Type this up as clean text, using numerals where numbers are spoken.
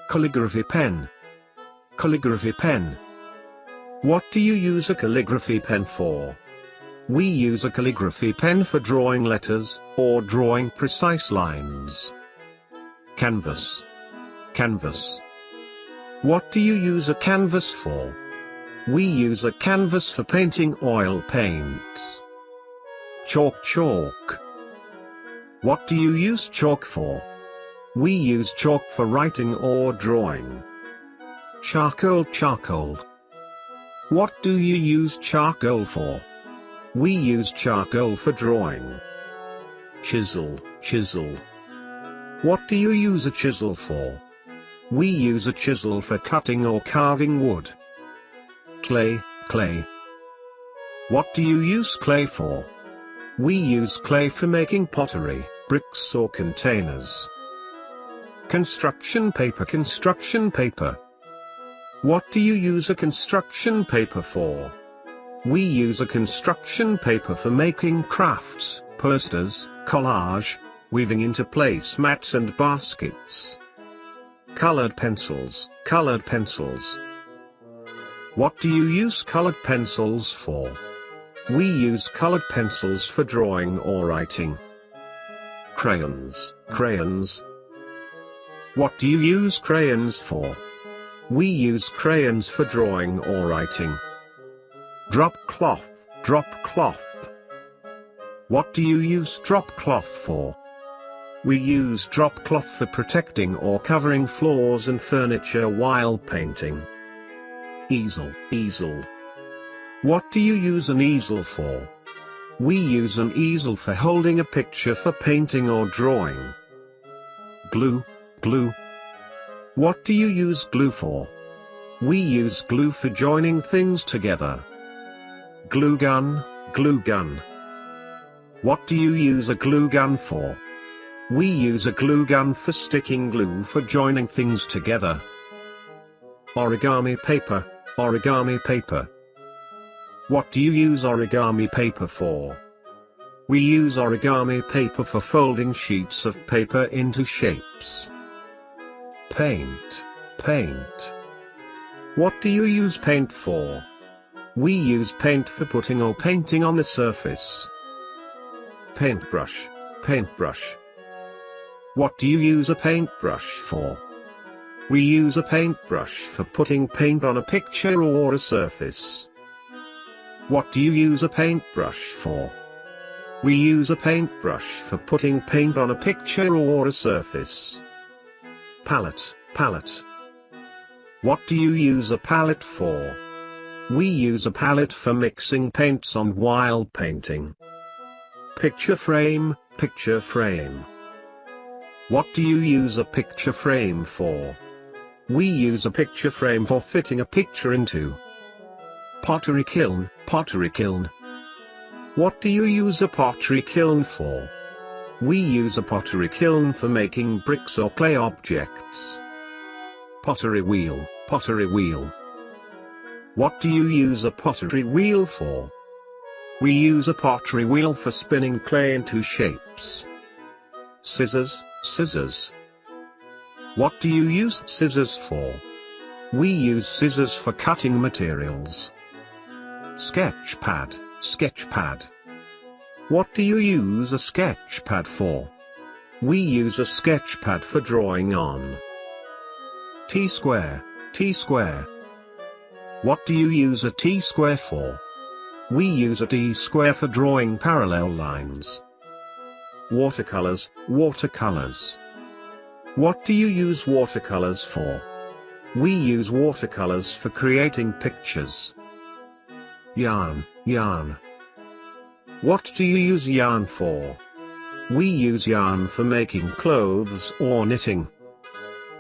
Calligraphy pen. Calligraphy pen. What do you use a calligraphy pen for? We use a calligraphy pen for drawing letters, or drawing precise lines. Canvas. Canvas. What do you use a canvas for? We use a canvas for painting oil paints. Chalk. Chalk. What do you use chalk for? We use chalk for writing or drawing. Charcoal. Charcoal. What do you use charcoal for? We use charcoal for drawing. Chisel. Chisel. What do you use a chisel for? We use a chisel for cutting or carving wood. Clay. Clay. What do you use clay for? We use clay for making pottery, bricks or containers. Construction paper. Construction paper. What do you use a construction paper for? We use a construction paper for making crafts, posters, collage, weaving into placemats and baskets. Colored pencils. Colored pencils. What do you use colored pencils for? We use colored pencils for drawing or writing. Crayons. Crayons. What do you use crayons for? We use crayons for drawing or writing. Drop cloth. Drop cloth. What do you use drop cloth for? We use drop cloth for protecting or covering floors and furniture while painting. Easel. Easel. What do you use an easel for? We use an easel for holding a picture for painting or drawing. Glue. Glue. What do you use glue for? We use glue for joining things together. Glue gun. Glue gun. What do you use a glue gun for? We use a glue gun for sticking glue for joining things together. Origami paper. Origami paper. What do you use origami paper for? We use origami paper for folding sheets of paper into shapes. Paint. Paint. What do you use paint for? We use paint for putting or painting on the surface. Paintbrush. Paintbrush. What do you use a paintbrush for? We use a paintbrush for putting paint on a picture or a surface. What do you use a paintbrush for? We use a paintbrush for putting paint on a picture or a surface. Palette. Palette. What do you use a palette for? We use a palette for mixing paints on while painting. Picture frame. Picture frame. What do you use a picture frame for? We use a picture frame for fitting a picture into. Pottery kiln. Pottery kiln. What do you use a pottery kiln for? We use a pottery kiln for making bricks or clay objects. Pottery wheel. Pottery wheel. What do you use a pottery wheel for? We use a pottery wheel for spinning clay into shapes. Scissors. Scissors. What do you use scissors for? We use scissors for cutting materials. Sketch pad. Sketch pad. What do you use a sketch pad for? We use a sketch pad for drawing on. T-square. T-square. What do you use a T-square for? We use a T-square for drawing parallel lines. Watercolors. Watercolors. What do you use watercolors for? We use watercolors for creating pictures. Yarn. Yarn. What do you use yarn for? We use yarn for making clothes or knitting.